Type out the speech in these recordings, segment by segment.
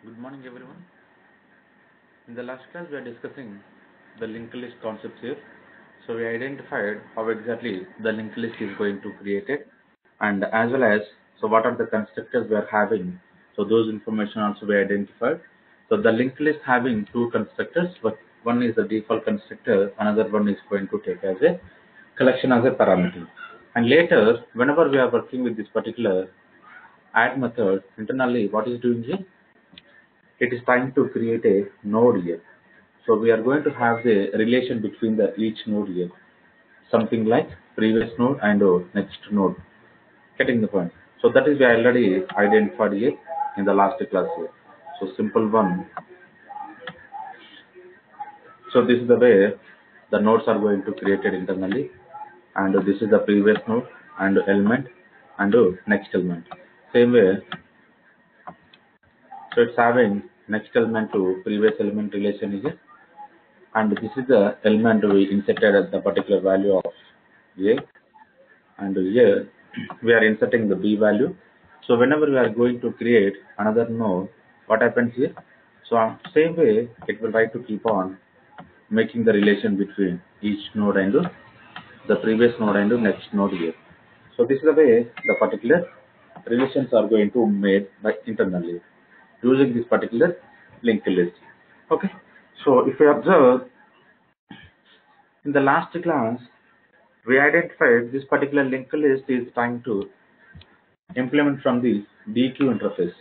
Good morning, everyone. In the last class, we are discussing the linked list concepts here. So we identified how exactly the linked list is going to create it, and as well as what are the constructors we are having. So those information also we identified. So the linked list having two constructors, but one is the default constructor, another one is going to take as a collection as a parameter. And later, whenever we are working with this particular add method internally, what is doing here? It is trying to create a node here. So we are going to have the relation between the each node here, something like previous node and next node. Getting the point. So that is we already identified here in the last class here. So simple one. So this is the way the nodes are going to created internally, and this is the previous node and element and next element. Same way. So it's having next element to previous element relation here, and this is the element we inserted at the particular value of a, and here we are inserting the b value. So whenever we are going to create another node, what happens here? So same way it will try to keep on making the relation between each node and the previous node and the next node here. So this is the way the particular relations are going to made by internally using this particular linked list. Okay. So if you observe in the last class, we identified this particular linked list is trying to implement from the DQ interface.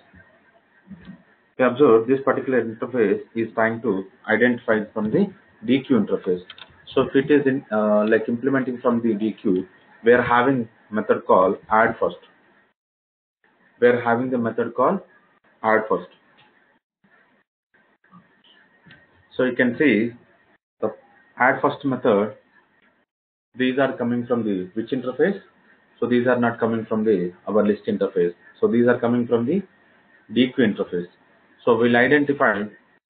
We observe this particular interface is trying to identify from the DQ interface. So if it is in like implementing from the DQ, we are having method called add first. We are having the method called add first. So you can see the add first method. These are coming from the which interface? So these are not coming from the our list interface. So these are coming from the DQ interface. So we'll identify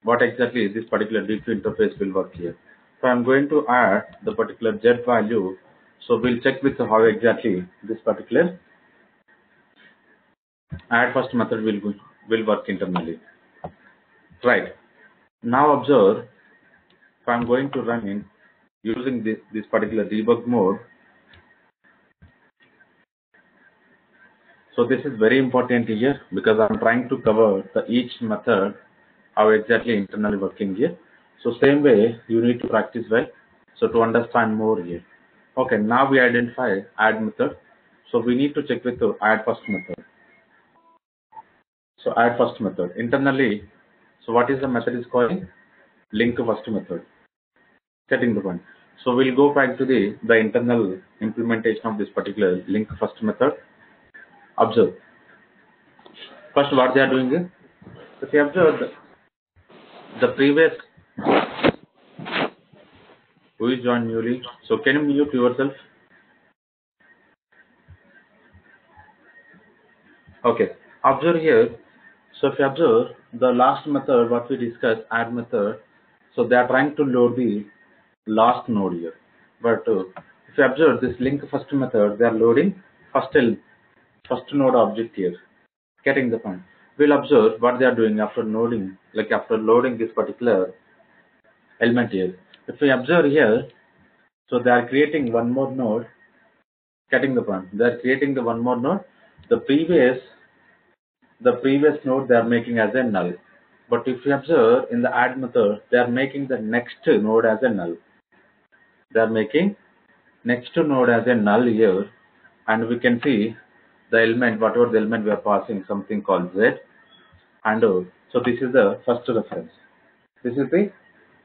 what exactly this particular DQ interface will work here. So I'm going to add the particular Z value. So we'll check with how exactly this particular add first method will work internally. Right. Now observe, if I'm going to run in using this particular debug mode. So this is very important here because I'm trying to cover the each method how exactly internally working here. So same way you need to practice well. So to understand more here. Okay, now we identify add method. So we need to check with the add first method. So add first method internally. So what is the method is calling? Link first method. Getting the point. So we'll go back to the internal implementation of this particular link first method. Observe. First, what they are doing is, if you observe the previous, who is joined newly, so can you mute yourself? Okay, observe here. So if you observe the last method, what we discussed, add method, so they are trying to load the last node here. But if you observe this link first method, they are loading first node object here. Getting the point. We'll observe what they are doing after loading, like after loading this particular element here. If we observe here, so they are creating one more node. Getting the point. They are creating the one more node. The previous node they are making as a null. But if you observe in the add method, they are making the next node as a null. They are making next node as a null here, and we can see the element, whatever the element we are passing, something called z, and so this is the first reference. This is the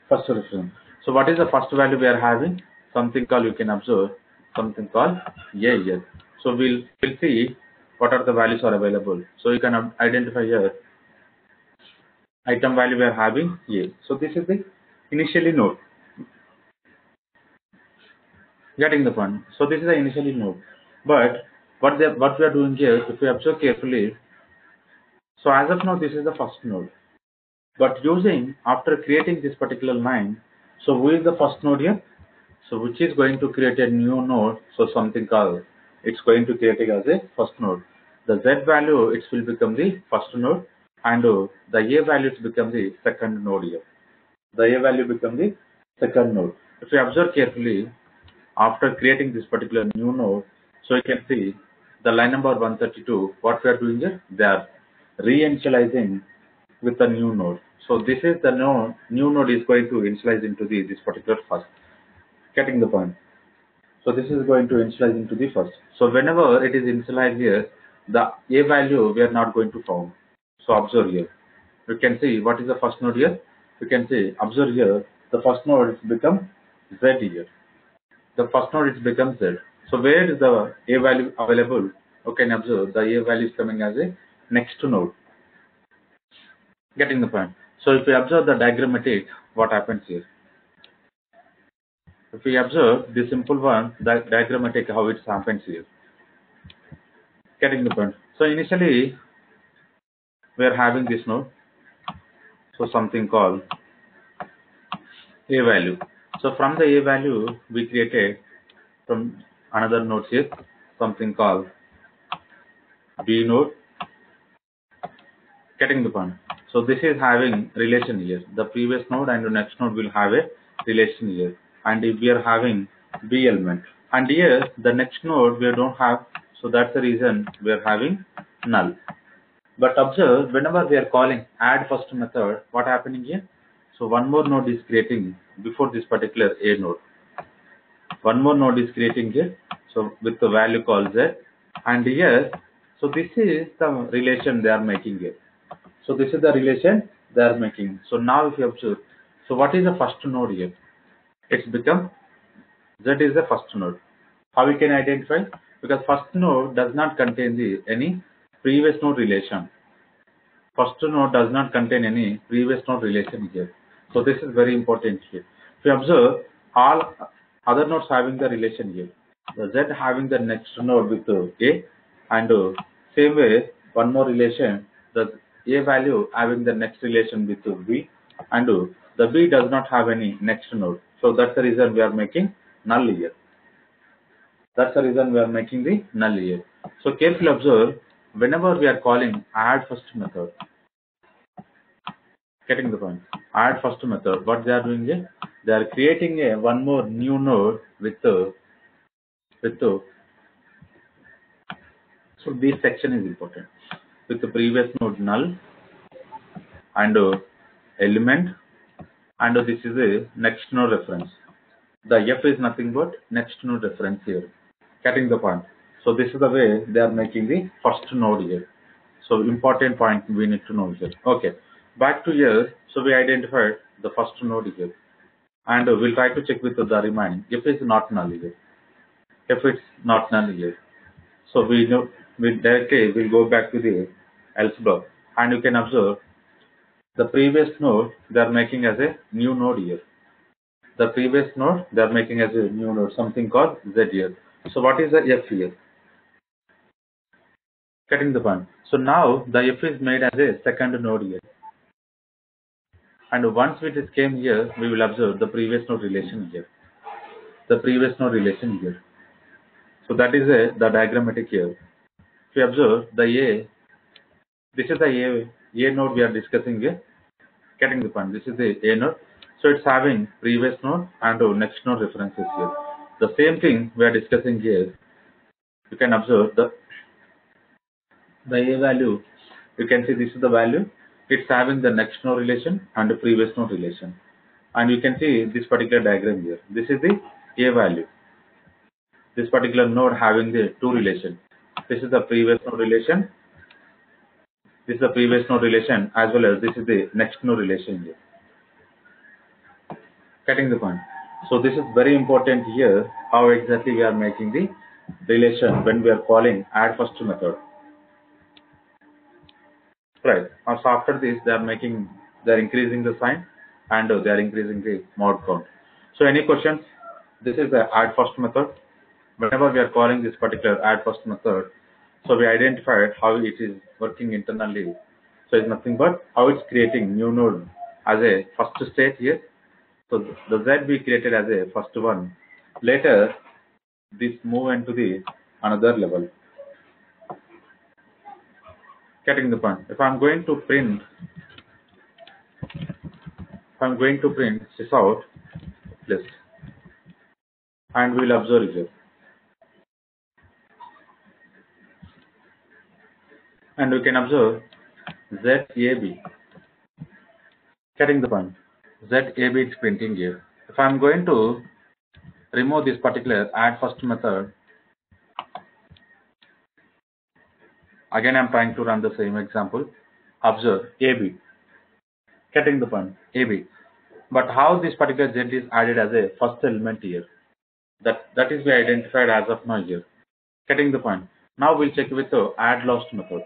first reference. So what is the first value we are having? Something called, you can observe something called a here. So we'll see what are the values are available. So you can identify here item value we are having a. So this is the initially node. Getting the point. So this is the initially node. But what we are doing here, if we observe carefully, so as of now this is the first node. But using after creating this particular line, so who is the first node here? So which is going to create a new node. So something called, it's going to create it as a first node. The Z value, it will become the first node. and the A values become the second node here. The A value becomes the second node. If you observe carefully, after creating this particular new node, so you can see the line number 132, what we are doing here, they are re-initializing with the new node. So this is the node, new node is going to initialize into this particular first. Getting the point? So this is going to initialize into the first. So whenever it is initialized here, the A value we are not going to found. So observe here. You can see what is the first node here. You can see, observe here, the first node is become Z here. The first node is become Z. So where is the A value available? You can observe the A value is coming as a next node. Getting the point? So if we observe the diagrammatic, what happens here? If we observe the simple one, the diagrammatic, how it happens here. Getting the point? So initially, we are having this node. So something called A value. So from the A value, we created from another node here, something called B node. Getting the point? So this is having relation here. The previous node and the next node will have a relation here. And if we are having B element. And here, the next node we don't have. So that's the reason we are having null. But observe, whenever we are calling add first method, what happening here? So one more node is creating before this particular A node. One more node is creating here. So with the value called Z. And here, so this is the relation they are making here. So this is the relation they are making. So now if you observe, so what is the first node here? It's become Z is the first node. How we can identify? Because first node does not contain any previous node relation. First node does not contain any previous node relation here. So this is very important here. If you observe, all other nodes having the relation here. The Z having the next node with A, and same way one more relation, the A value having the next relation with B, and the B does not have any next node. So that's the reason we are making null here. That's the reason we are making the null here. So carefully observe, whenever we are calling add first method, getting the point, add first method, what they are doing here, they are creating a one more new node with so this section is important, with the previous node null and element, and this is a next node reference. The F is nothing but next node reference here. Getting the point? So this is the way they are making the first node here. So important point we need to know here. Okay, back to here. So we identified the first node here, and we'll try to check with the remaining. If it's not null here, if it's not null here, so we know we directly will go back to the else block, and you can observe the previous node they are making as a new node here. The previous node they are making as a new node, something called Z here. So what is the F here? Getting the point. So now the F is made as a second node here. And once it came here, we will observe the previous node relation here. The previous node relation here. So that is the diagrammatic here. If you observe the A, this is the A node we are discussing here. Getting the point. This is the A node. So it's having previous node and next node references here. The same thing we are discussing here. You can observe the A value. You can see this is the value. It's having the next node relation and the previous node relation. And you can see this particular diagram here. This is the A value. This particular node having the two relation. This is the previous node relation. This is the previous node relation, as well as this is the next node relation here. Getting the point. So this is very important here, how exactly we are making the relation when we are calling add first method. Right. So after this, they are increasing the sign and they are increasing the mod count. So any questions? This is the add first method. Whenever we are calling this particular add first method, so we identified how it is working internally. So it's nothing but how it's creating new node as a first state here. So the Z we created as a first one. Later, this move into the another level. Getting the point. If I'm going to print sysout list, and we'll observe here, and we can observe ZAB. Getting the point. ZAB is printing here. If I'm going to remove this particular add first method, again I'm trying to run the same example. Observe AB. Getting the point. AB. But how this particular Z is added as a first element here? That is we identified as of now here. Getting the point. Now we'll check with the add last method.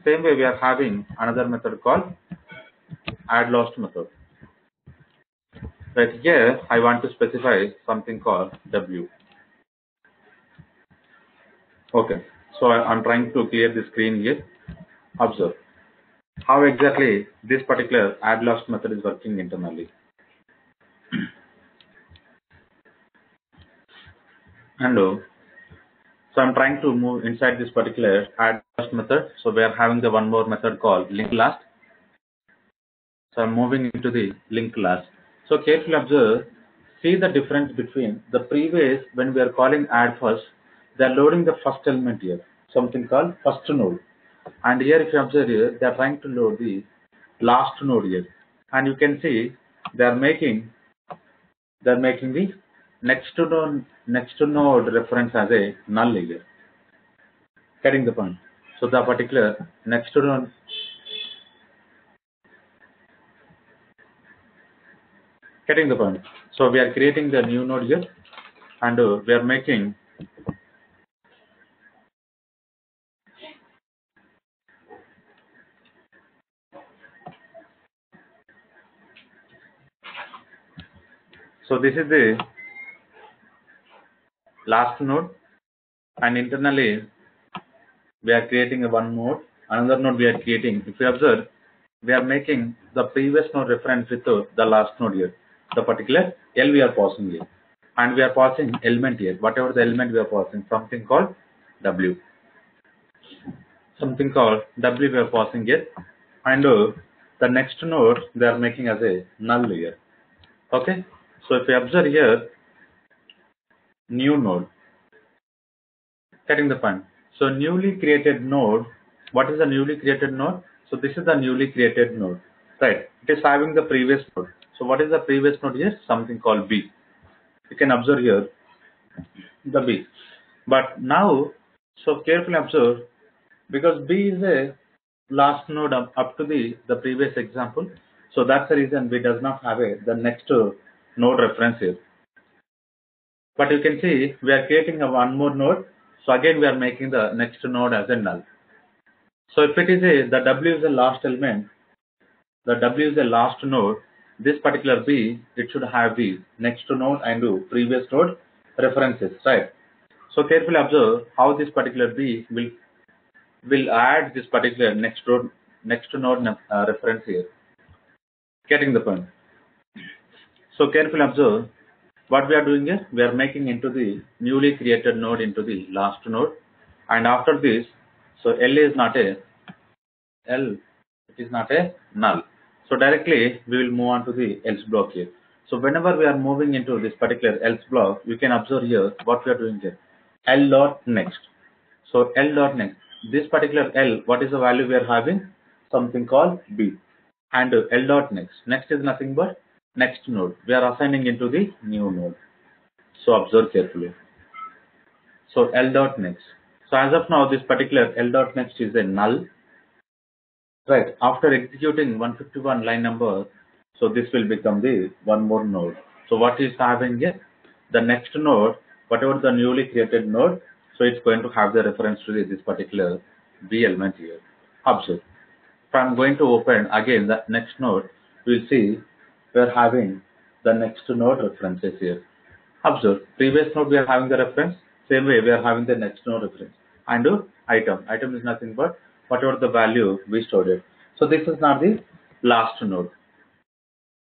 Same way we are having another method called add last method. Right here I want to specify something called W. Okay. So I'm trying to clear the screen here. Observe how exactly this particular add last method is working internally. And so I'm trying to move inside this particular add last method. So we are having the one more method called link last. So I'm moving into the link last. So carefully observe, see the difference between the previous when we are calling add first, they are loading the first element here, something called first node. And here if you observe here, they are trying to load the last node here. And you can see they are making the next to node reference as a null here. Getting the point. So the particular next to node, getting the point. So we are creating the new node here, and we are making so this is the last node, and internally we are creating a one node, another node we are creating. If you observe, we are making the previous node reference with the last node here, the particular L we are passing here, and we are passing element here, whatever the element we are passing, something called W. Something called W we are passing here, and the next node they are making as a null here. Okay, so if you observe here, new node, getting the point. So newly created node, what is the newly created node? So this is the newly created node, right? It is having the previous node. So what is the previous node here? Something called B. You can observe here the B. But now, so carefully observe, because B is a last node up to the previous example. So that's the reason we does not have the next node reference here. But you can see we are creating a one more node. So again we are making the next node as a null. So if it is the W is the last element, the W is the last node, this particular B, it should have the next node and the previous node references, right? So carefully observe how this particular B will add this particular next node reference here. Getting the point. So carefully observe what we are doing here. We are making into the newly created node into the last node, and after this, so L is not a null. So directly we will move on to the else block here. So whenever we are moving into this particular else block, you can observe here what we are doing here. L dot next. So L dot next. This particular L, what is the value we are having? Something called B. And L dot next. Next is nothing but next node. We are assigning into the new node. So observe carefully. So L dot next. So as of now, this particular L dot next is a null. Right. After executing 151 line number, so this will become the one more node. So what is having here? The next node, whatever the newly created node, so it's going to have the reference to this particular B element here. Observe. If I'm going to open again the next node, we'll see we're having the next node references here. Observe. Previous node we are having the reference. Same way we are having the next node reference. And item. Item is nothing but whatever the value we stored it. So this is not the last node.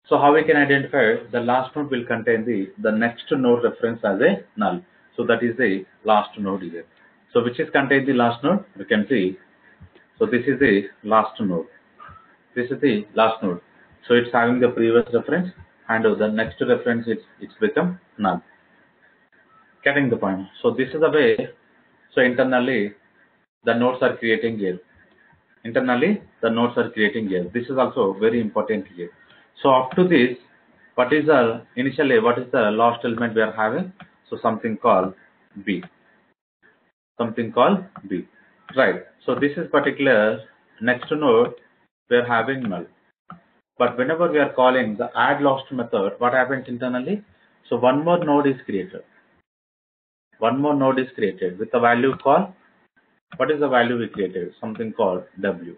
So how we can identify the last node will contain the next node reference as a null. So that is the last node here. So which is contained the last node? You can see So this is the last node. This is the last node. So it's having the previous reference, and the next reference it's become null. Getting the point. So this is the way. So internally the nodes are creating here. Internally the nodes are creating here. This is also very important here. So up to this, what is the initially what is the last element we are having? So something called B. Something called B. Right. So this is particular next node we are having null. But whenever we are calling the add last method, what happens internally? So one more node is created. One more node is created with a value called, what is the value we created? Something called W.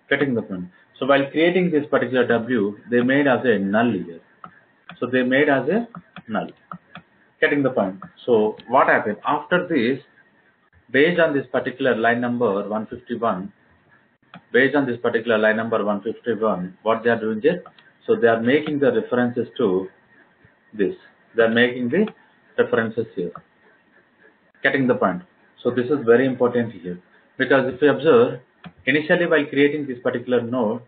Getting the point. So while creating this particular W, they made as a null here. So they made as a null. Getting the point. So what happened? After this, based on this particular line number 151, based on this particular line number 151, what they are doing is, so they are making the references to this. They are making the references here. Getting the point. So this is very important here, because if you observe, initially while creating this particular node,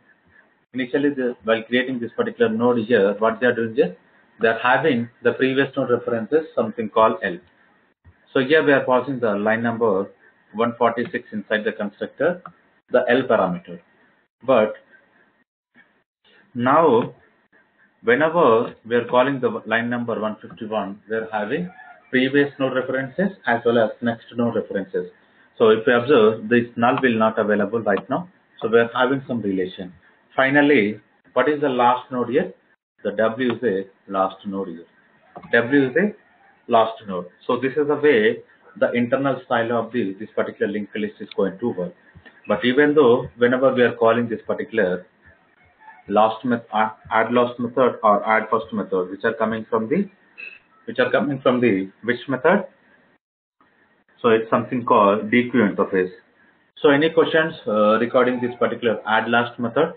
while creating this particular node here, what they are doing is, they are having the previous node references, something called L. So here we are passing the line number 146 inside the constructor, the L parameter. But now, whenever we are calling the line number 151, we are having previous node references as well as next node references. So if you observe, this null will not available right now. So we are having some relation. Finally, what is the last node here? The W is a last node here. W is a last node. So this is the way the internal style of this particular linked list is going to work. But even though whenever we are calling this particular add last method or add first method, which are coming from the which method? So it's something called DQ interface. So any questions regarding this particular add last method?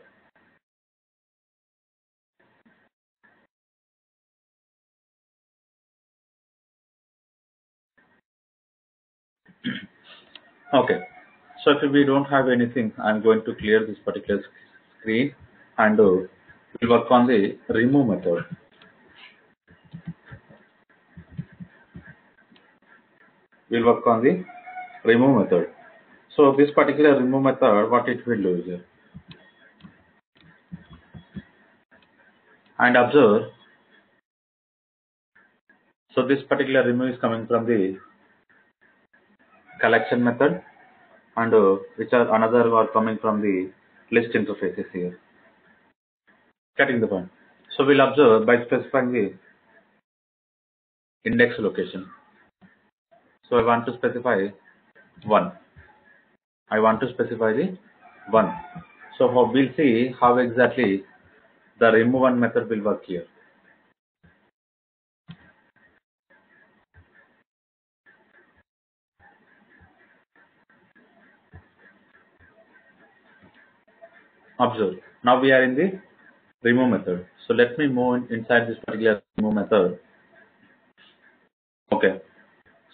Okay. So if we don't have anything, I'm going to clear this particular screen and we'll work on the remove method. We'll work on the remove method. So this particular remove method, what it will do is, and observe, so this particular remove is coming from the collection method, and which are another are coming from the list interfaces here. Getting the point. So we'll observe by specifying the index location. So I want to specify 1. I want to specify the 1. So we'll see how exactly the remove one method will work here. Observe. Now we are in the remove method. So let me move inside this particular remove method. Okay.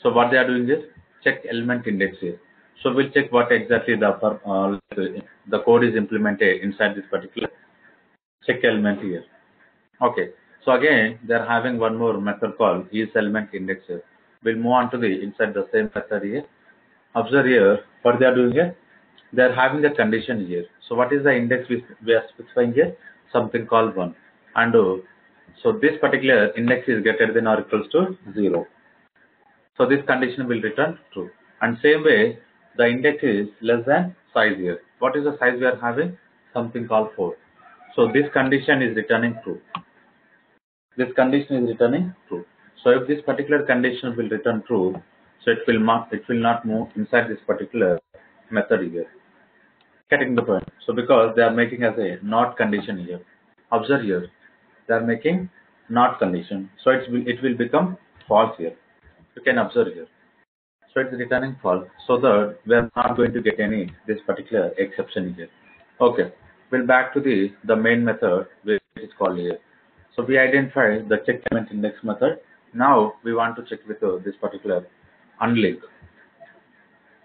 So what they are doing is check element index here. So we'll check what exactly the code is implemented inside this particular check element here. Okay. So again, they are having one more method called is element index here. We'll move on to the inside the same method here. Observe here what they are doing here. They are having the condition here. So what is the index we are specifying here? Something called 1. And so this particular index is greater than or equals to 0. So this condition will return true. And same way, the index is less than size here. What is the size we are having? Something called 4. So this condition is returning true. This condition is returning true. So if this particular condition will return true, so it will not move inside this particular method here. Getting the point. So because they are making as a not condition here. Observe here. They are making not condition. So it will become false here. You can observe here. So it's returning false. So that we are not going to get any this particular exception here. Okay. We'll back to the main method which is called here. So we identified the check element index method. Now we want to check with this particular unlink.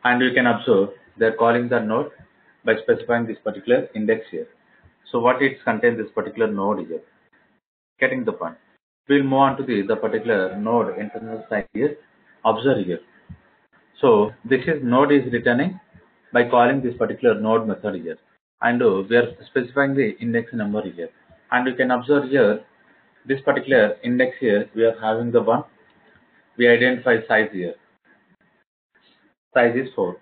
And you can observe they're calling the node by specifying this particular index here. So what it contains this particular node here. Getting the point. We'll move on to the particular node internal side here. Observe here. So this is node is returning by calling this particular node method here, and we are specifying the index number here. And you can observe here this particular index here, we are having the one. We identify size here. Size is 4.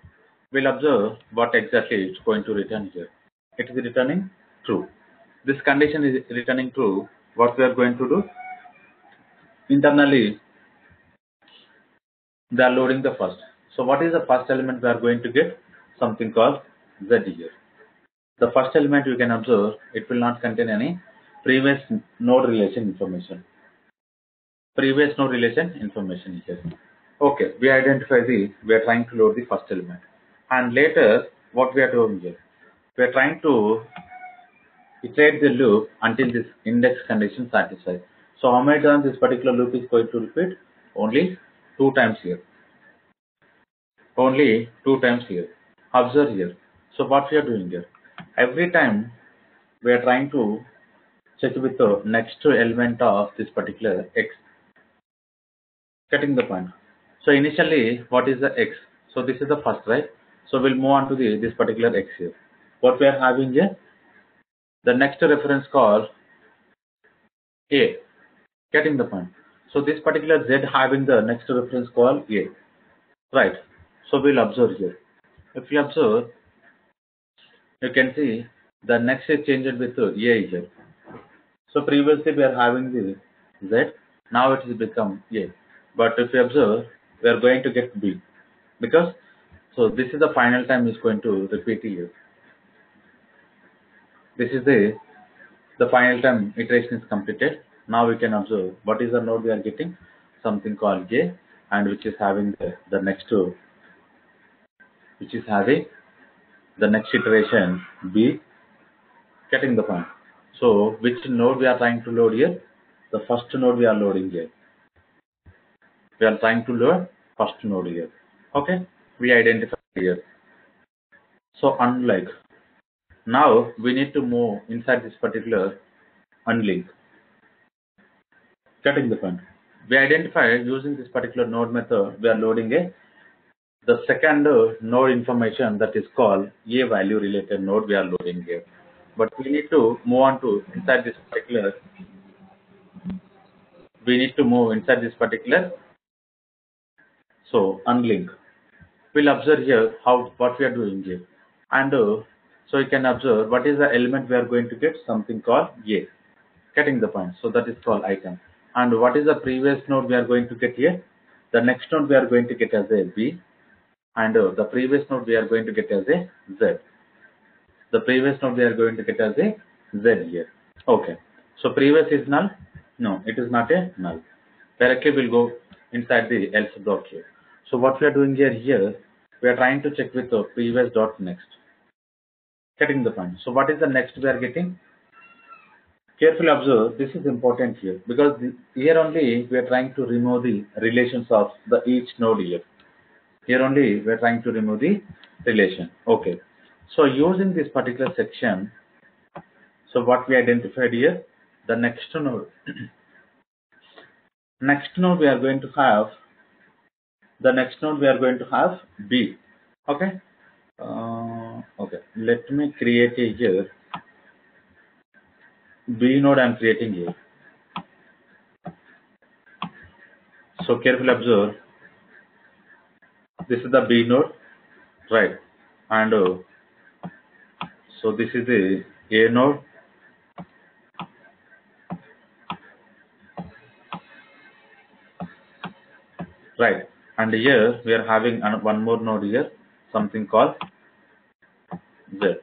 We'll observe what exactly it's going to return here. It is returning true. This condition is returning true. What we are going to do? Internally, they are loading the first. So what is the first element we are going to get? Something called Z here. The first element you can observe, it will not contain any previous node relation information. Previous node relation information here. Okay, we identify we are trying to load the first element. And later, what we are doing here? We are trying to iterate the loop until this index condition satisfies. So how many times this particular loop is going to repeat? Only 2 times here. Only 2 times here. Observe here. So what we are doing here? Every time we are trying to check with the next element of this particular x. Getting the point. So initially, what is the x? So this is the first, right? So we'll move on to this particular x here. What we are having here? The next reference call a. Getting the point. So this particular z having the next reference call a. Right. So we'll observe here. If you observe, you can see the next is changed with a here. So previously we are having the z. Now it has become a. But if you observe, we are going to get b. Because, so this is the final time is going to repeat here. This is the final time iteration is completed. Now we can observe what is the node we are getting, something called j, and which is having the next which is having the next iteration b. Getting the point. So which node we are trying to load here? The first node we are loading here. We are trying to load first node here. Okay, we identify here. So unlike, now we need to move inside this particular unlink. Getting the point. We identify using this particular node method, we are loading the second node information that is called a value related node we are loading here. But we need to move on to inside this particular, so unlink. We'll observe here what we are doing here. And so you can observe what is the element we are going to get, something called a. Getting the point. So that is called item. And what is the previous node we are going to get here? The next node we are going to get as a b, and the previous node we are going to get as a z. The previous node we are going to get as a z here. Okay. So previous is null? No, it is not a null. Directly we'll go inside the else block here. So what we are doing here, we are trying to check with the previous dot next. Getting the point. So what is the next we are getting? Carefully observe, this is important here, because here only we are trying to remove the relations of the each node here. Here only we are trying to remove the relation. Okay. So using this particular section, so what we identified here, the next node. Next node we are going to have, b. Okay. Okay. Let me create a here. B node I am creating here. So carefully observe. This is the B node, right? And so this is the A node. Right. And here we are having one more node here, something called Z.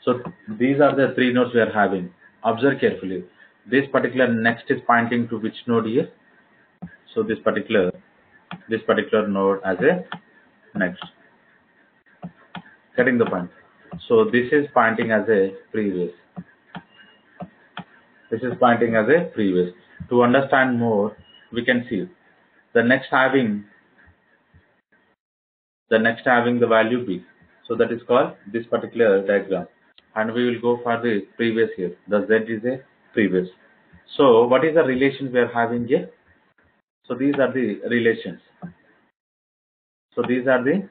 So these are the 3 nodes we are having. Observe carefully. This particular next is pointing to which node here? So this particular node as a next. Getting the point. So this is pointing as a previous. This is pointing as a previous. To understand more, we can see the next having the value b. So that is called this particular diagram. And we will go for the previous here. The Z is a previous. So what is the relation we are having here? So these are the relations. So these are the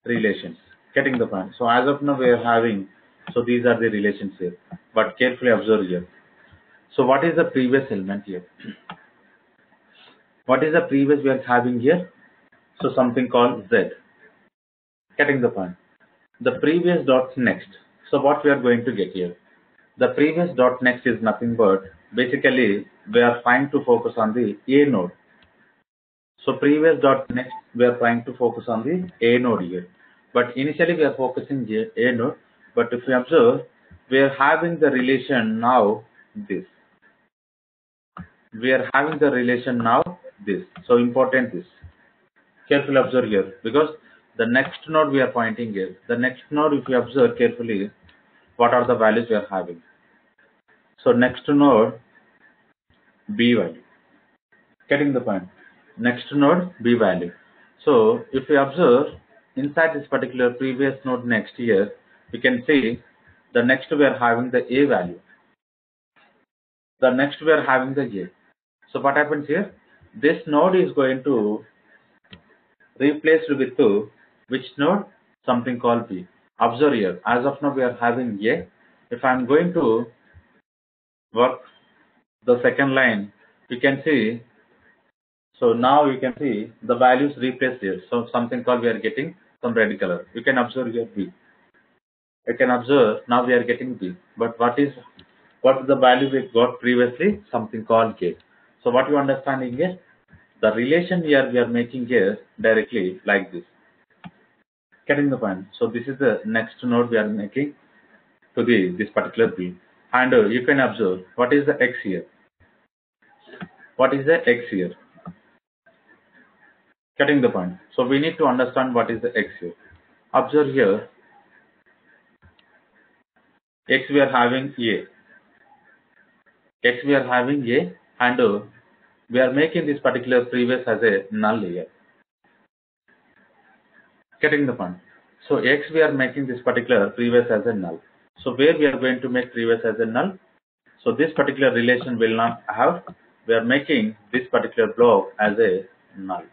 relations. Getting the point. So as of now we are having, so these are the relations here. But carefully observe here. So what is the previous element here? What is the previous we are having here? So something called Z. Getting the point. The previous dot next. So what we are going to get here? The previous dot next is nothing but basically we are trying to focus on the A node. So previous dot next we are trying to focus on the A node here. But initially we are focusing here A node. But if you observe, we are having the relation now this. We are having the relation now this. So important this. Carefully observe here because the next node we are pointing here. The next node, if you observe carefully, what are the values we are having? So next node B value. Getting the point. Next node B value. So if you observe inside this particular previous node next here, you can see the next we are having the A value. The next we are having the A. So what happens here? This node is going to replace with which node? Something called B. Observe here. As of now we are having A. If I am going to work the second line, you can see. So now you can see the values replaced here. So something called we are getting some red color. You can observe here B. You can observe now we are getting B. But what is the value we got previously? Something called K. So what you understanding here? The relation here we are making here directly like this. Getting the point. So this is the next node we are making to this particular B. And you can observe what is the X here. What is the X here? Getting the point. So we need to understand what is the X here. Observe here. X we are having A. X we are having A and we are making this particular previous as a null here. Getting the point. So X we are making this particular previous as a null. So where we are going to make previous as a null? So this particular relation will not have. We are making this particular block as a null.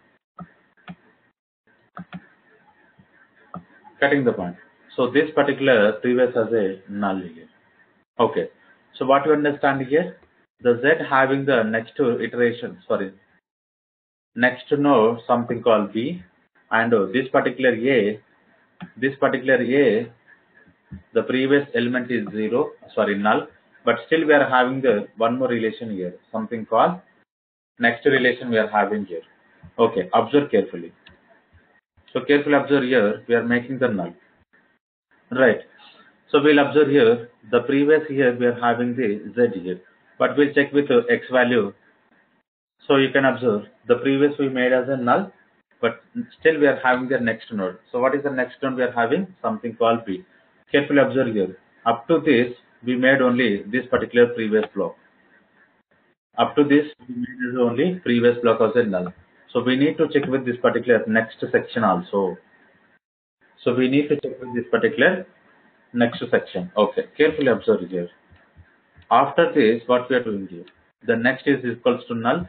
Getting the point. So this particular previous as a null here. Okay. So what you understand here? The Z having the next iteration, next node something called B, and this particular A, the previous element is null, but still we are having the one more relation here, something called next relation we are having here. Okay, observe carefully. So carefully observe here, we are making the null. Right. So we'll observe here, the previous here we are having the Z here, but we'll check with X value. So you can observe the previous we made as a null, but still we are having the next node. So what is the next node we are having? Something called B. Carefully observe here. Up to this, we made only this particular previous block. Up to this, we made only previous block as a null. So we need to check with this particular next section also. So we need to check with this particular next section. Okay, carefully observe here. After this, what we are doing here? The next is equals to null?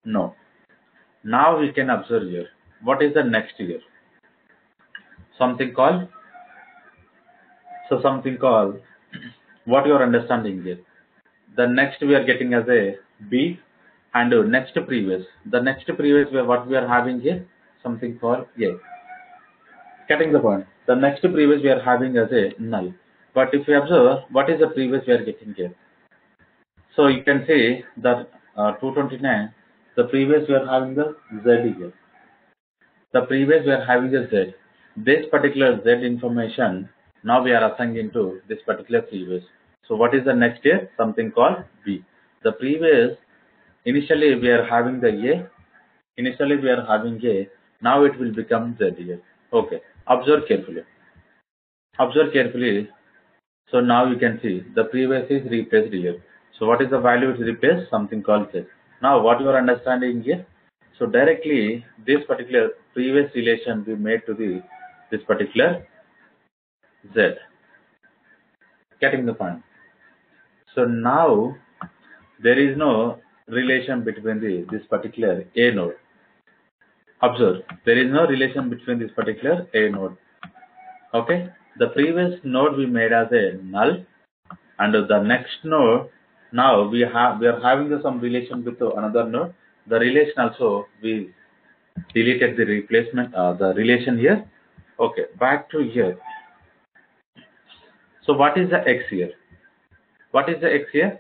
No. Now we can observe here. What is the next here? Something called, what you are understanding here? The next we are getting as a B and next previous. The next previous what we are having here? Something called A. Getting the point. The next previous we are having as a null. But if you observe, what is the previous we are getting here? So you can say that 229, the previous we are having the Z here. The previous we are having the Z. This particular Z information, now we are assigning to this particular previous. So what is the next here? Something called B. The previous, initially we are having the A. Initially we are having A. Now it will become Z here. Okay. Observe carefully. Observe carefully. So now you can see the previous is replaced here. So what is the value it replaced? Something called Z. Now what you are understanding here? So directly this particular previous relation we made to this particular Z. Getting the point. So now there is no relation between this particular A node. Observe, there is no relation between this particular A node. Okay, the previous node we made as a null, and the next node now we are having some relation with another node. The relation also we deleted the replacement the relation here. Okay, back to here. So what is the X here? What is the X here?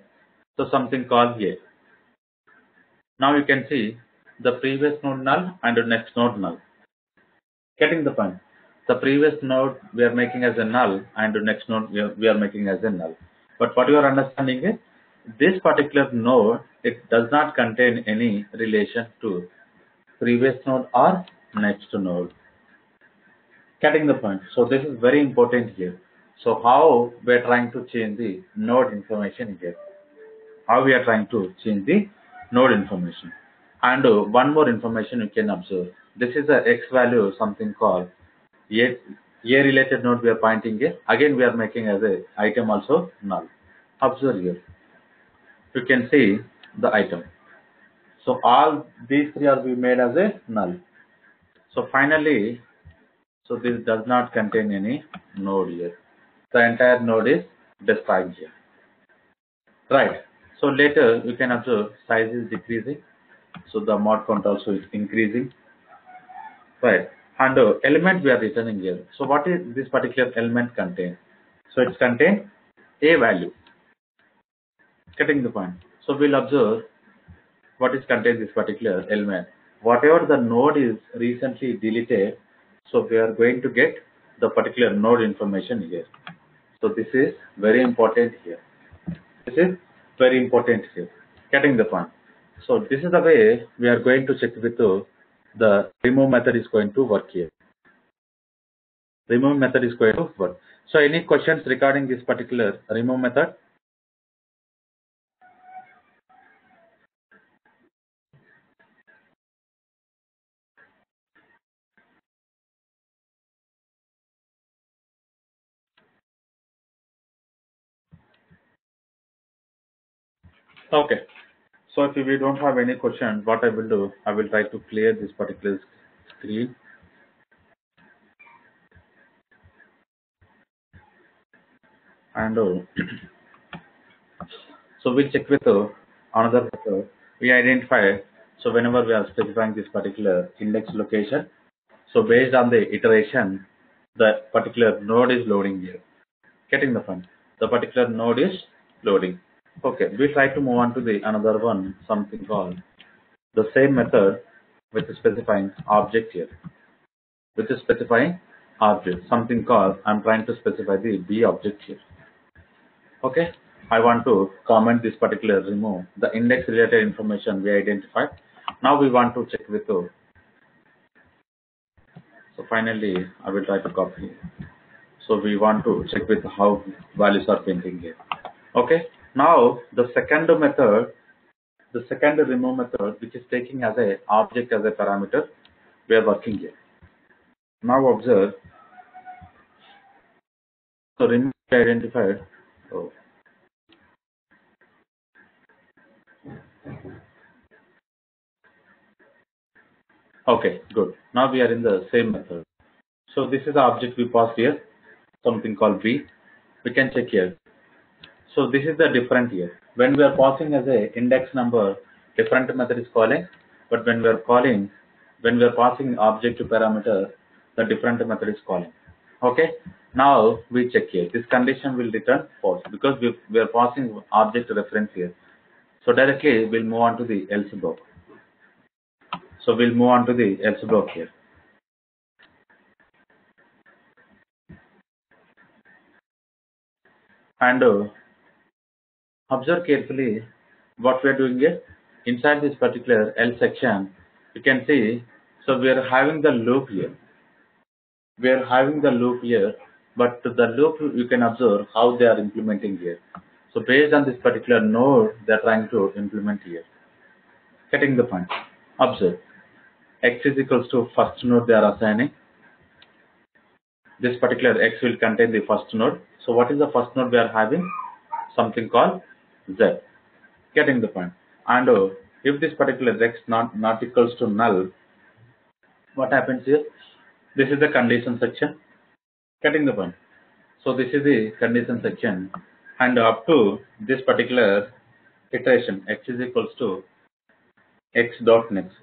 So something called A. Now you can see the previous node null and the next node null. Getting the point? The previous node we are making as a null and the next node we are making as a null. But what you are understanding is this particular node, it does not contain any relation to previous node or next node. Getting the point? So this is very important here. So how we are trying to change the node information here? How we are trying to change the node information? And one more information you can observe. This is the X value, something called A related node we are pointing here. Again we are making as a item also null. Observe here. You can see the item. So all these three are we made as a null. So finally, so this does not contain any node here. The entire node is described here. Right. So later you can observe size is decreasing. So the mod count also is increasing. Right. And element we are returning here. So what is this particular element contain? So it's contain a value. Getting the point. So we'll observe what is contained this particular element. Whatever the node is recently deleted, so we are going to get the particular node information here. So this is very important here. This is very important here. Getting the point. So this is the way we are going to check with the remove method is going to work here. Remove method is going to work. So any questions regarding this particular remove method? Okay. So if we don't have any question, what I will do, I will try to clear this particular screen. And so we'll check with another method. We identify, so whenever we are specifying this particular index location, so based on the iteration, the particular node is loading here. Getting the fun. The particular node is loading. Okay, we try to move on to the another one, something called the same method with specifying object here. With specifying object, something called I'm trying to specify the B object here. Okay, I want to comment this particular remove the index related information we identified. Now we want to check with so finally I will try to copy. So we want to check with how values are printing here. Okay, now the second method, the second remove method, which is taking as a object as a parameter, we are working here. Now observe, so remove identified. Oh. Okay, good. Now we are in the same method. So this is the object we passed here, something called B. We can check here. So this is the different here. When we are passing as a index number, different method is calling, but when we are passing object to parameter, the different method is calling. Okay. Now we check here. This condition will return false because we are passing object reference here. So directly we'll move on to the else block. So we'll move on to the else block here. And observe carefully what we are doing here. Inside this particular else section, you can see, so we are having the loop here. We are having the loop here, but the loop you can observe how they are implementing here. So based on this particular node, they are trying to implement here. Getting the point. Observe. X is equals to first node they are assigning. this particular X will contain the first node. So what is the first node we are having? Something called Z. Getting the point. And if this particular X not equals to null, what happens here? This is the condition section. Getting the point. So this is the condition section, and up to this particular iteration, X is equals to X dot next.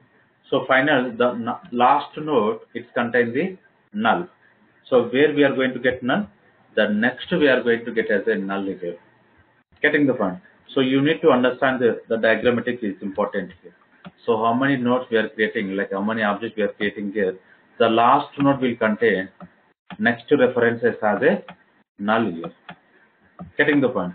So final, the last node, it contains the null. So where we are going to get null? The next we are going to get as a null here. Getting the point. So you need to understand the diagrammatic is important here. So how many nodes we are creating, like how many objects we are creating here. The last node will contain next references as a null here. Getting the point.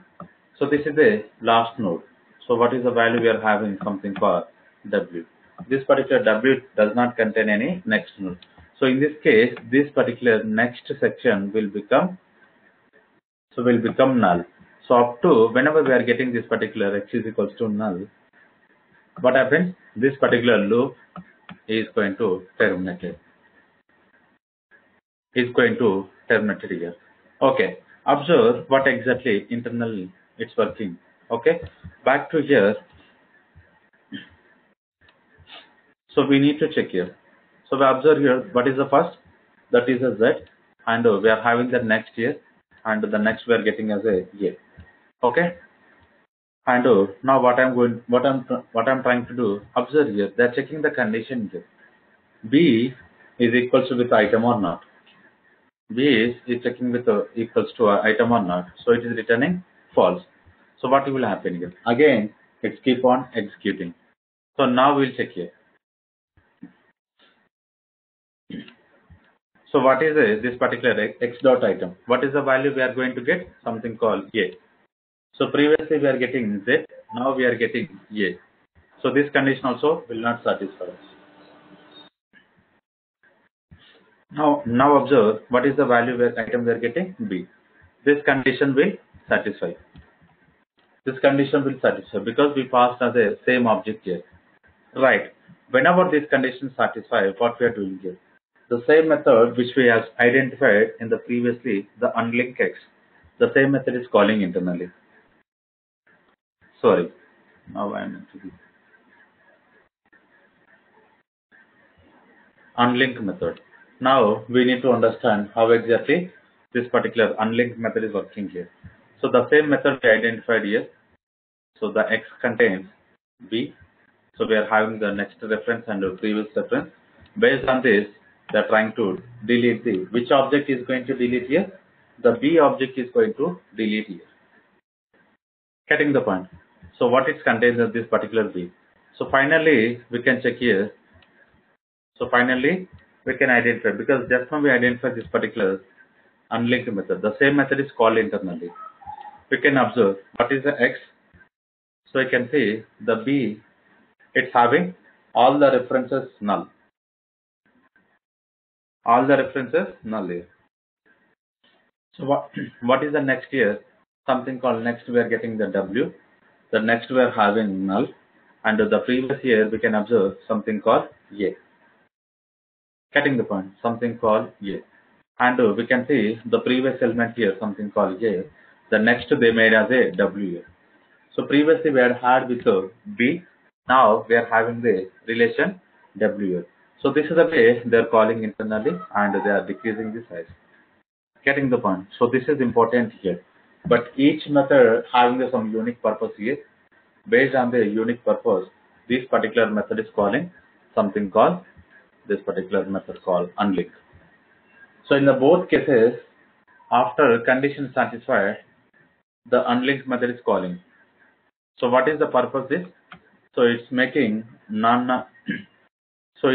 So this is the last node. So what is the value we are having? Something called W. This particular W does not contain any next node. So in this case, this particular next section will become null. So up to whenever we are getting this particular X is equals to null, what happens? This particular loop is going to terminate. Here. Okay. Observe what exactly internally it's working. Okay. Back to here. So we need to check here. So we observe here what is the first? That is a Z, and we are having the next here, and the next we are getting as a A. Okay. And now what I'm trying to do, observe here, they are checking the condition here. B is equals to with item or not. B is checking with equals to item or not. So it is returning false. So what will happen here? Again, it's keep on executing. So now we'll check here. So what is this particular X dot item? What is the value we are going to get? Something called A. So previously we are getting Z, now we are getting A. So this condition also will not satisfy us. Now observe what is the value where item we are getting? B. This condition will satisfy. This condition will satisfy because we passed as a same object here. Right. Whenever this condition satisfies, what we are doing here? The same method which we have identified in the previously, the unlink X. The same method is calling internally. Sorry. Now I am into the unlink method. Now we need to understand how exactly this particular unlink method is working here. So the same method we identified here. So the X contains B. So we are having the next reference and the previous reference. Based on this, they are trying to delete the, which object is going to delete here? The B object is going to delete here. Getting the point. So what it contains in this particular B. So finally, we can check here. So finally, we can identify, because just now we identify this particular unlinked method. The same method is called internally. We can observe what is the X. So you can see the B, it's having all the references null. All the references null here. So what is the next here? Something called next we are getting the W. The next we are having null. And the previous here we can observe something called A. Getting the point? Something called A. And we can see the previous element here, something called A. The next they made as a W here. So previously we had with B. Now we are having the relation W here. So this is the way they are calling internally, and they are decreasing the size. Getting the point? So this is important here. But each method having some unique purpose here. Based on the unique purpose, this particular method is calling something called this particular method called unlink. So in the both cases, after condition satisfied, the unlinked method is calling. So what is the purpose is? So it's making none. So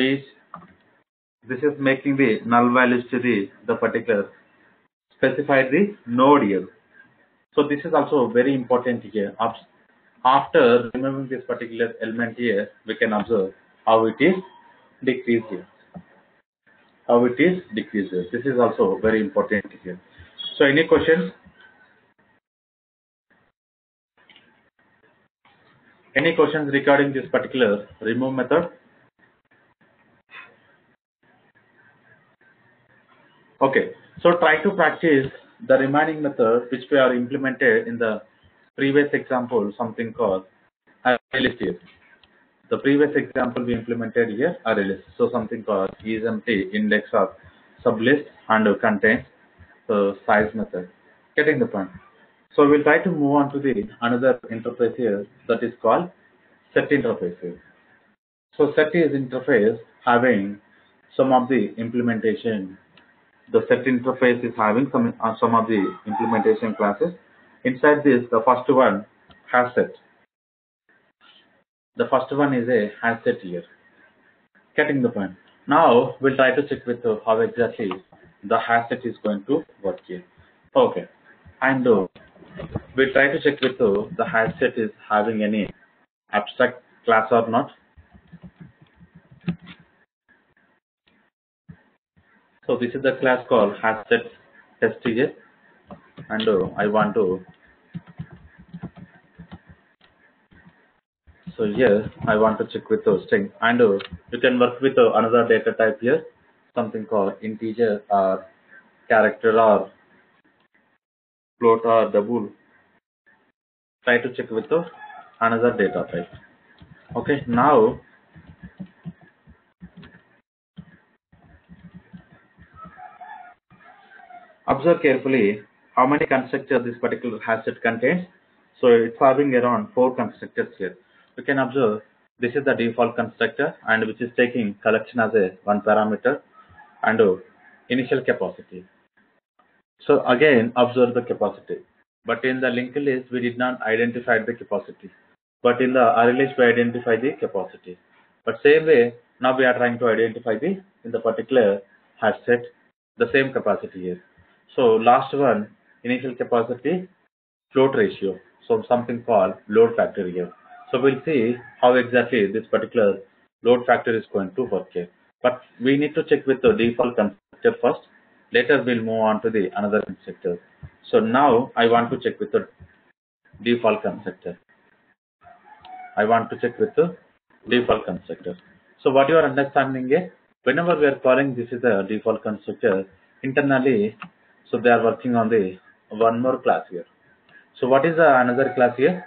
this is making the null values to the particular specified the node here. So this is also very important here. After removing this particular element here, we can observe how it is decreased here. How it is decreased here. This is also very important here. So any questions? Any questions regarding this particular remove method? Okay, so try to practice the remaining method which we are implemented in the previous example, something called array list here. The previous example we implemented here array list. So something called is empty index of sublist and contains the size method. Getting the point. So we'll try to move on to the another interface here that is called set interface here. So set is interface having some of the implementation. The set interface is having some of the implementation classes. Inside this, the first one has set. The first one is a has set here. Getting the point. Now we'll try to check with how exactly the hash set is going to work here. Okay, and we'll try to check with the hash set is having any abstract class or not. So this is the class called hash set test here, and I want to. So here I want to check with the string, and you can work with another data type here, something called integer or character or float or double. Try to check with another data type. Okay, now observe carefully how many constructors this particular hash set contains. So it's having around 4 constructors here. You can observe this is the default constructor and which is taking collection as a one parameter and initial capacity. So again observe the capacity. But in the linked list we did not identify the capacity. But in the array list we identify the capacity. But same way now we are trying to identify the in the particular hash set the same capacity here. So last one, initial capacity float ratio. So something called load factor here. So we'll see how exactly this particular load factor is going to work here. But we need to check with the default constructor first. Later we'll move on to the another constructor. So now I want to check with the default constructor. I want to check with the default constructor. So what you are understanding is whenever we are calling this is a default constructor internally, so they are working on the one more class here. So what is the another class here?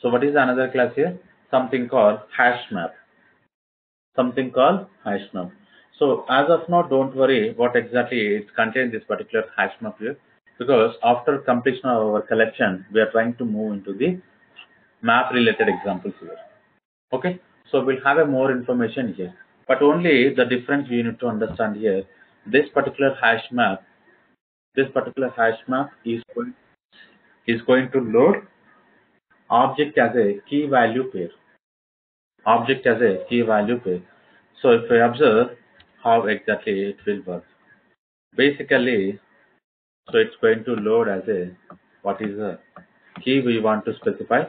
So what is the another class here? Something called hash map. Something called hash map. So as of now, don't worry what exactly it contains this particular hash map here, because after completion of our collection, we are trying to move into the map related examples here. Okay, so we'll have a more information here, but only the difference you need to understand here. This particular hash map is going to load object as a key value pair. Object as a key value pair. So if I observe how exactly it will work, basically, so it's going to load as a what is the key we want to specify,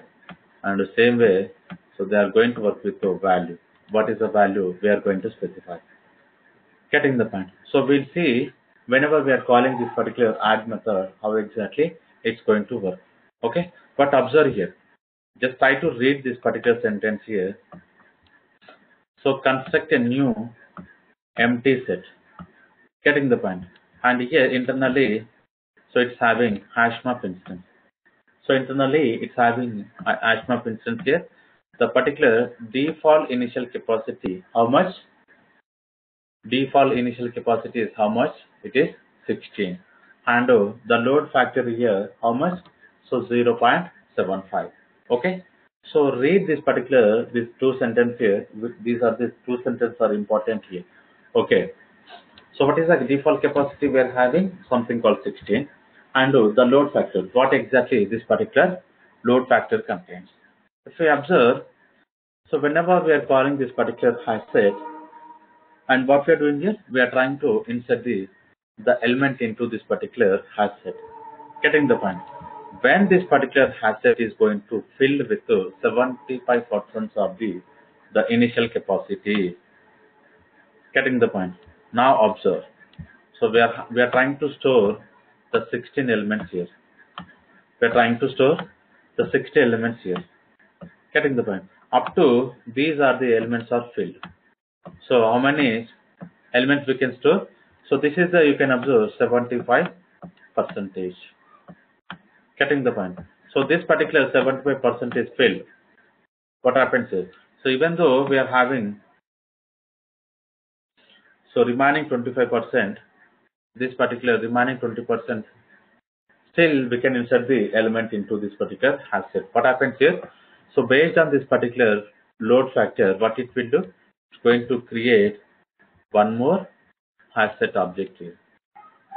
and the same way, so they are going to work with the value. What is the value we are going to specify? Getting the point. So we'll see whenever we are calling this particular add method, how exactly it's going to work. Okay, but observe here. Just try to read this particular sentence here. So construct a new empty set. Getting the point. And here internally, so it's having hash map instance. So internally, it's having a hash map instance here. The particular default initial capacity, how much? Default initial capacity is how much? It is 16. And the load factor here, how much? So 0.75. Okay. So read this particular, these two sentences here. These are the two sentences are important here. Okay. So what is the default capacity we are having? Something called 16. And the load factor. What exactly this particular load factor contains? If we observe, so whenever we are calling this particular hash set, and what we are doing here, we are trying to insert the element into this particular hash set. Getting the point. When this particular hash set is going to fill with 75% of the initial capacity. Getting the point. Now observe. So we are trying to store the 16 elements here. We are trying to store the 60 elements here. Getting the point. Up to these are the elements are filled. So how many elements we can store? So this is the, you can observe 75%. Getting the point. So this particular 75% is filled. What happens is, so even though we are having, so remaining 25%, this particular remaining 20%, still we can insert the element into this particular hash set. What happens here? So based on this particular load factor, what it will do? It's going to create one more hash set object here.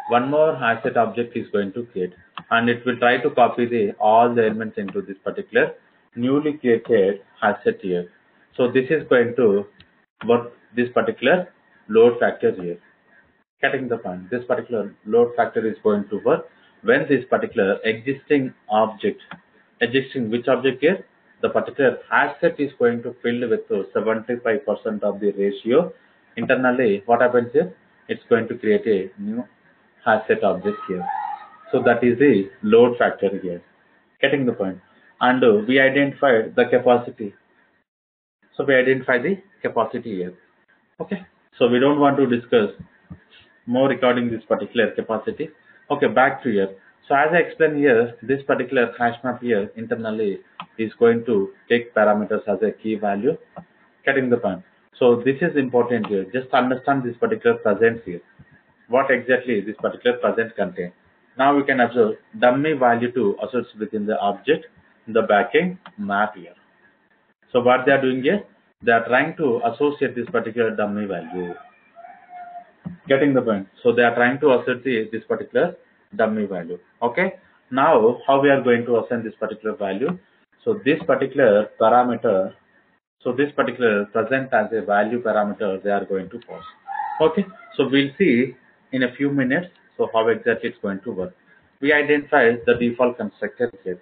One more hash set object is going to create, and it will try to copy the all the elements into this particular newly created hash set here. So this is going to work this particular load factor here. Getting the point. This particular load factor is going to work when this particular existing object, which object here? The particular hash set is going to fill with 75% of the ratio. Internally, what happens here? It's going to create a new hash set object here. So that is the load factor here. Getting the point. And we identified the capacity. So we identify the capacity here. Okay. So we don't want to discuss more regarding this particular capacity. Okay, back to here. So as I explained here, this particular hash map here internally is going to take parameters as a key value. Getting the point. So this is important here. Just understand this particular presence here. What exactly this particular present contains. Now we can observe dummy value to associate within the object in the backing map here. So what they are doing here, they are trying to associate this particular dummy value. Getting the point. So they are trying to associate this particular dummy value. Okay. Now how we are going to assign this particular value? So this particular parameter, so this particular present as a value parameter they are going to pass. Okay. So we'll see in a few minutes. So how exactly it's going to work. We identify the default constructor here.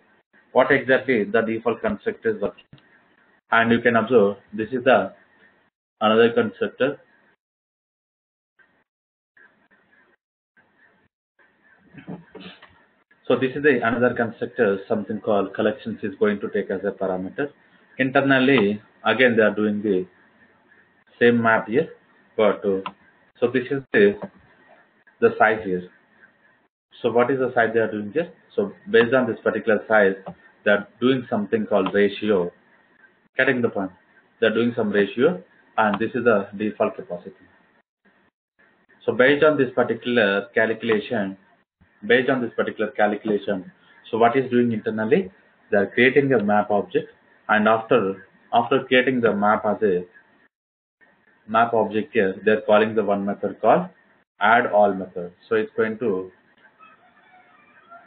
What exactly the default constructor is working. And you can observe this is the another constructor. So this is the another constructor, something called collections is going to take as a parameter. Internally, again they are doing the same map here, but so this is the size here. So what is the size they are doing here? So based on this particular size, they are doing something called ratio. Getting the point? They are doing some ratio, and this is the default capacity. So based on this particular calculation, so what is doing internally? They are creating a map object, and after creating the map as a map object here, they are calling the one method called add all method. So it's going to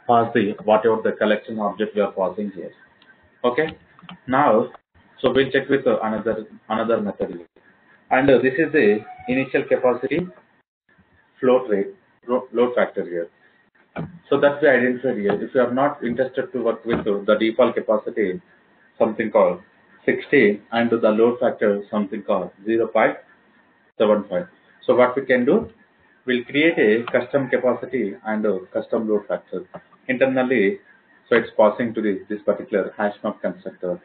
pass the whatever the collection object we are passing here. Okay. Now, so we'll check with another method here. And this is the initial capacity float rate load factor here. So that's we identified here. If you are not interested to work with the default capacity, something called 60, and the load factor, something called 0.75. So what we can do, we'll create a custom capacity and a custom load factor internally. So it's passing to this particular hash map constructor.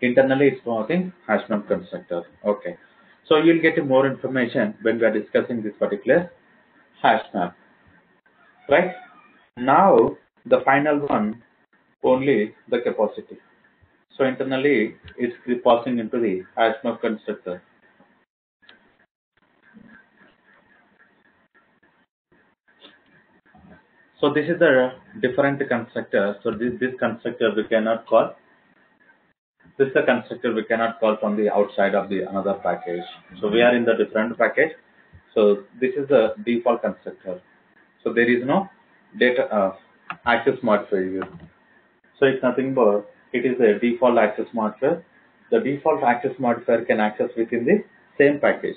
Internally, it's passing hash map constructor. Okay. So you'll get more information when we are discussing this particular hash map. Right? Now, the final one, only the capacity. So internally, it's passing into the hash map constructor. So this is the different constructor. So this constructor we cannot call. This is the constructor we cannot call from the outside of the another package. So we are in the different package. So this is the default constructor. So there is no data access modifier here. So it's nothing but it is a default access modifier. The default access modifier can access within the same package.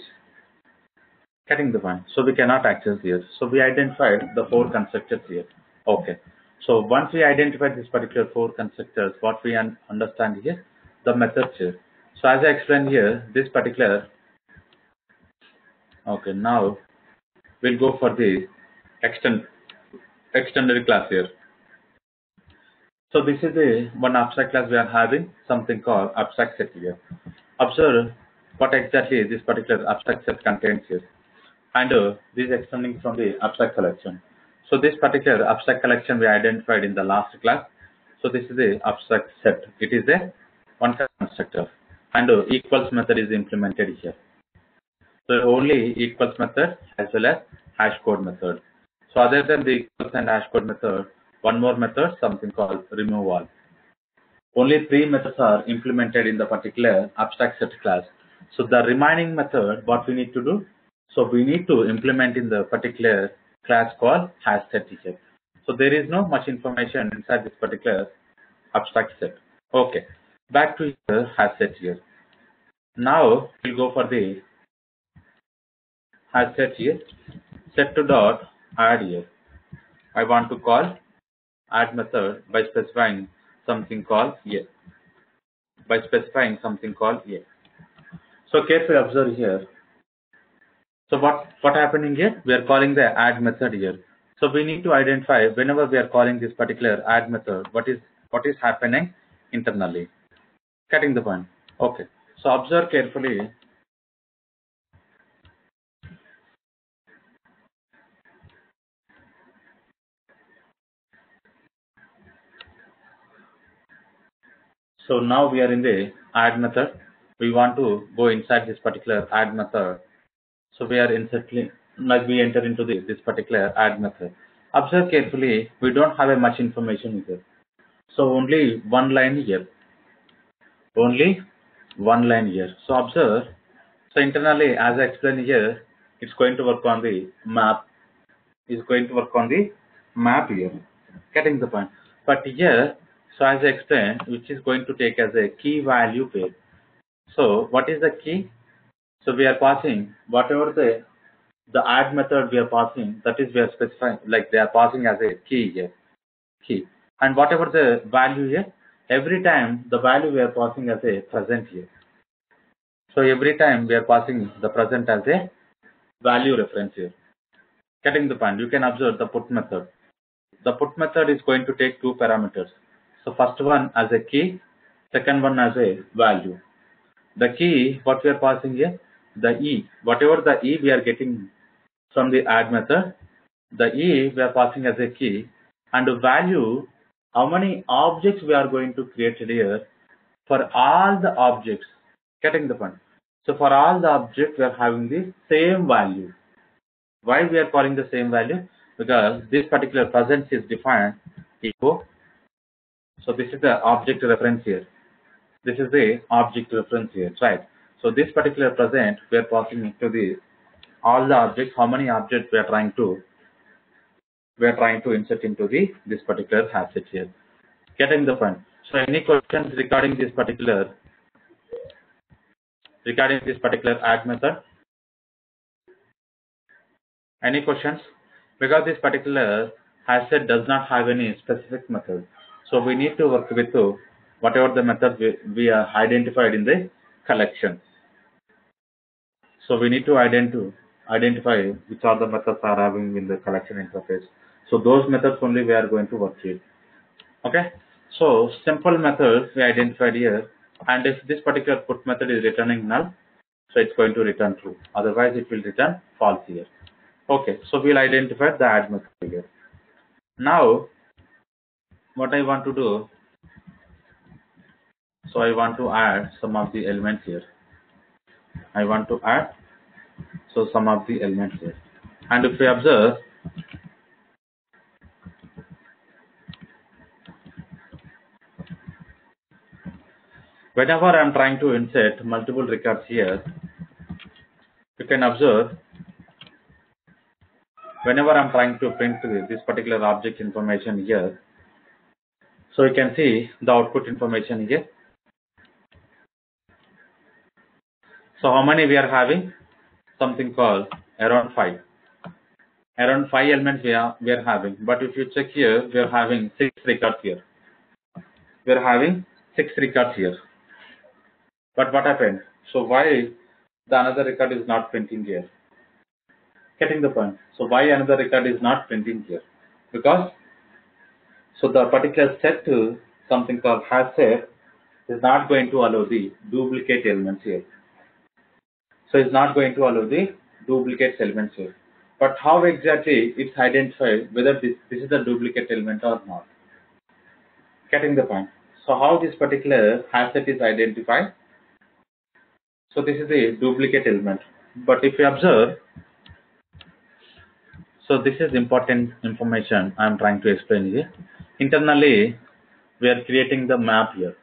Getting the point. So we cannot access here. So we identified the 4 constructors here. Okay. So once we identified this particular 4 constructors, what we understand here, the methods here. So as I explained here, this particular. Okay. Now we'll go for the extended class here. So this is the one abstract class we are having, something called abstract set here. Observe what exactly this particular abstract set contains here. and this is extending from the abstract collection. So this particular abstract collection we identified in the last class. So this is the abstract set. It is a one constructor, and equals method is implemented here. So only equals method as well as hash code method. So other than the equals and hash code method, one more method, something called remove all. Only 3 methods are implemented in the particular abstract set class. So the remaining method, what we need to do? So we need to implement in the particular class called hash set here. So there is no much information inside this particular abstract set. Okay, back to the hash set here. Now we'll go for the hash set here. Set to dot add here. I want to call add method by specifying something called here. By specifying something called here. So carefully observe here. So what happening here? We are calling the add method here. So we need to identify whenever we are calling this particular add method, what is happening internally. Getting the point? Okay. So observe carefully. So now we are in the add method. We want to go inside this particular add method. So we are inserting, like we enter into this particular add method. Observe carefully. We don't have much information here. So only one line here. Only one line here. So observe. So internally, as I explained here, it's going to work on the map. It's going to work on the map here. Getting the point. But here, so as I explained, which is going to take as a key value pair. So what is the key? So we are passing whatever the add method we are passing, that is we are specifying, like they are passing as a key here. Key. And whatever the value here, every time the value we are passing as a present here. So every time we are passing the present as a value reference here. Getting the point. You can observe the put method. The put method is going to take 2 parameters. So first one as a key, second one as a value. The key, what we are passing here, the E, whatever the E we are getting from the add method, the E we are passing as a key, and the value, how many objects we are going to create here for all the objects. Getting the point. So for all the objects we are having the same value. Why we are calling the same value? Because this particular presence is defined equal. So this is the object reference here. This is the object reference here, right? So this particular present we are passing into the all the objects. How many objects we are trying to insert into this particular hash set here. Getting the point. So any questions regarding this particular add method? Any questions? Because this particular hash set does not have any specific method. So we need to work with whatever the method we are identified in the collection. So we need to identify which are the methods are having in the collection interface. So those methods only we are going to work with. Okay. So simple methods we identified here, and if this particular put method is returning null, so it's going to return true. Otherwise it will return false here. Okay. So we'll identify the add method here. Now what I want to do, so I want to add some of the elements here. I want to add some of the elements here. And if we observe, whenever I'm trying to insert multiple records here, you can observe whenever I'm trying to print this particular object information here, so you can see the output information here. So how many we are having? Something called around 5. Around 5 elements we are having. But if you check here, we are having 6 records here. We are having 6 records here. But what happened? So why the another record is not printing here? Getting the point. So why another record is not printing here? Because so the particular set to something called hash set is not going to allow the duplicate elements here. So it's not going to allow the duplicate elements here. But how exactly it's identified whether this is a duplicate element or not? Getting the point. So how this particular hash set is identified? So this is a duplicate element. But if you observe, so this is important information I am trying to explain here. Internally, we are creating the map here.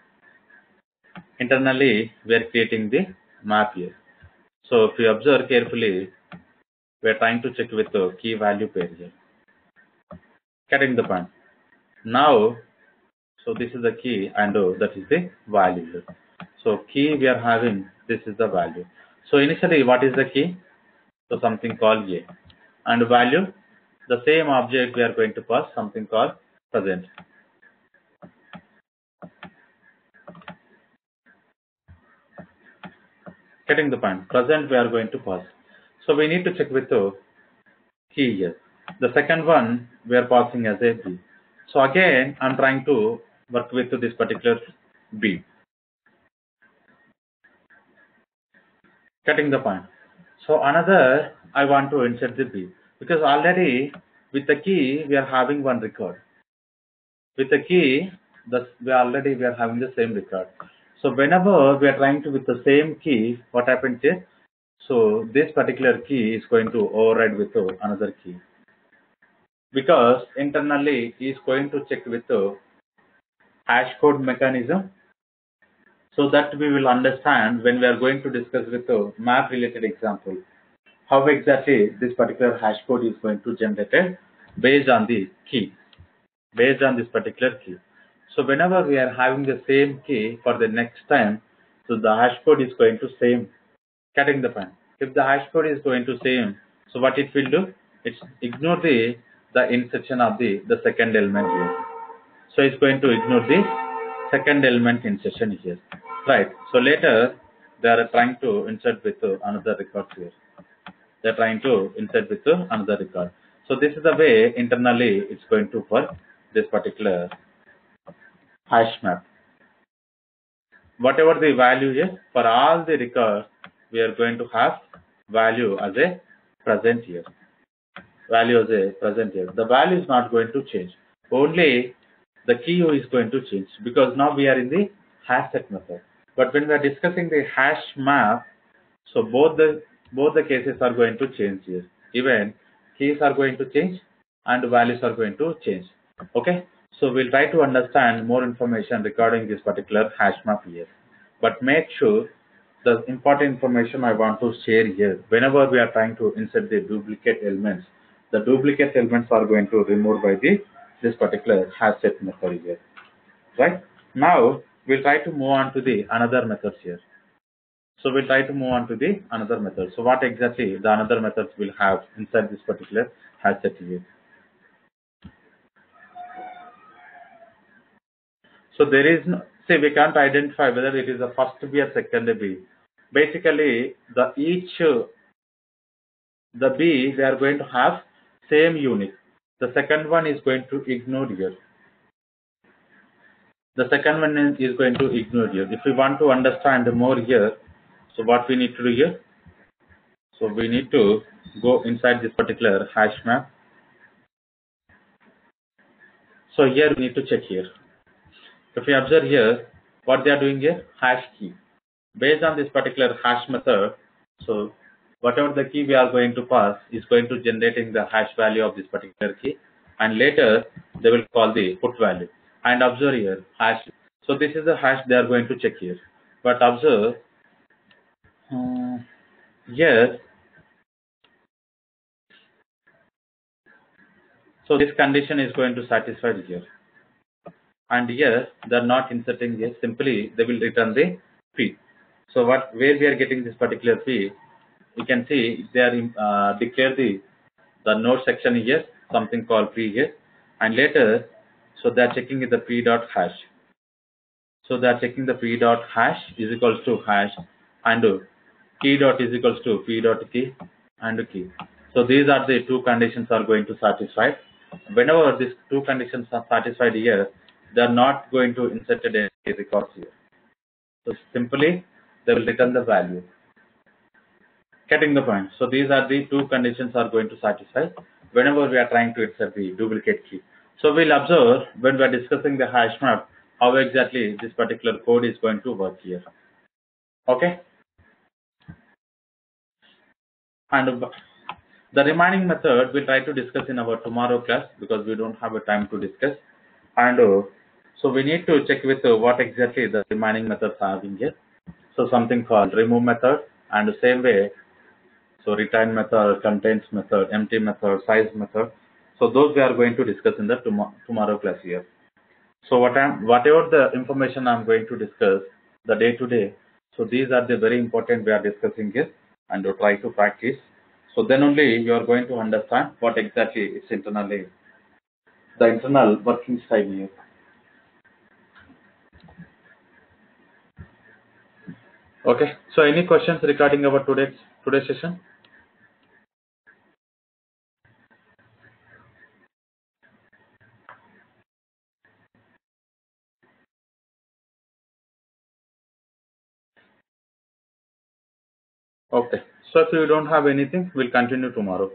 Internally, we are creating the map here. So if you observe carefully, we are trying to check with the key value pair here. Getting the point. Now, so this is the key and that is the value here. So key we are having, this is the value. So initially, what is the key? So something called A. And value, the same object we are going to pass something called present. Getting the point. Present we are going to pass. So we need to check with the key here. The second one we are passing as a B. So again, I'm trying to work with this particular B. Getting the point. So another, I want to insert the B because already with the key we are having one record. With the key, we are having the same record. So whenever we are trying to with the same key, what happens is, so this particular key is going to override with another key because internally is going to check with the hash code mechanism. So that we will understand when we are going to discuss with the map related example, how exactly this particular hash code is going to generate based on the key, based on this particular key. So whenever we are having the same key for the next time, so the hash code is going to same, getting the point. If the hash code is going to same, so what it will do? It's ignore the insertion of the second element here. So it's going to ignore the second element insertion here. Right. So later they are trying to insert with another record here. They're trying to insert with another record. So this is the way internally it's going to work this particular hash map. Whatever the value is, for all the records, we are going to have value as a present here. Value as a present here. The value is not going to change. Only the key is going to change because now we are in the hash set method. But when we are discussing the hash map, so both the cases are going to change here. Even keys are going to change and values are going to change. Okay. So we'll try to understand more information regarding this particular hash map here. But make sure the important information I want to share here. Whenever we are trying to insert the duplicate elements, the duplicate elements are going to remove by this particular hash set method here. Right? Now we'll try to move on to the another methods here. So we'll try to move on to the another method. So what exactly the another methods will have inside this particular hash set here. So there is no, say we can't identify whether it is the first B or second B. Basically, the B they are going to have same unit. The second one is going to ignore here. The second one is going to ignore here. If we want to understand more here, so what we need to do here? So we need to go inside this particular hash map. So here we need to check here. If we observe here, what they are doing here, hash key. Based on this particular hash method, so whatever the key we are going to pass is going to generating the hash value of this particular key, and later they will call the put value. And observe here, hash. So this is the hash they are going to check here. But observe here. So this condition is going to satisfy here. And here they are not inserting here. Simply they will return the P. So where we are getting this particular P, you can see they are declare the node section here, something called P here, and later so they are checking the P dot hash. So they are checking the P dot hash is equals to hash and key dot is equals to P dot key and key. So these are the two conditions are going to satisfy. Whenever these two conditions are satisfied here, they are not going to insert any records here. So simply they will return the value. Getting the point. So these are the two conditions are going to satisfy whenever we are trying to insert the duplicate key. So we'll observe when we are discussing the hash map how exactly this particular code is going to work here. Okay. And the remaining method we'll try to discuss in our tomorrow class because we don't have a time to discuss. And so we need to check with what exactly the remaining methods are having here. So something called remove method, and the same way, so return method, contains method, empty method, size method. So those we are going to discuss in the tomorrow class here. So whatever the information I'm going to discuss the day to day. So these are the very important we are discussing here, and to try to practice. So then only you are going to understand what exactly is internally the internal working style here. Okay. So any questions regarding our today's session? Okay. So if you don't have anything, we'll continue tomorrow.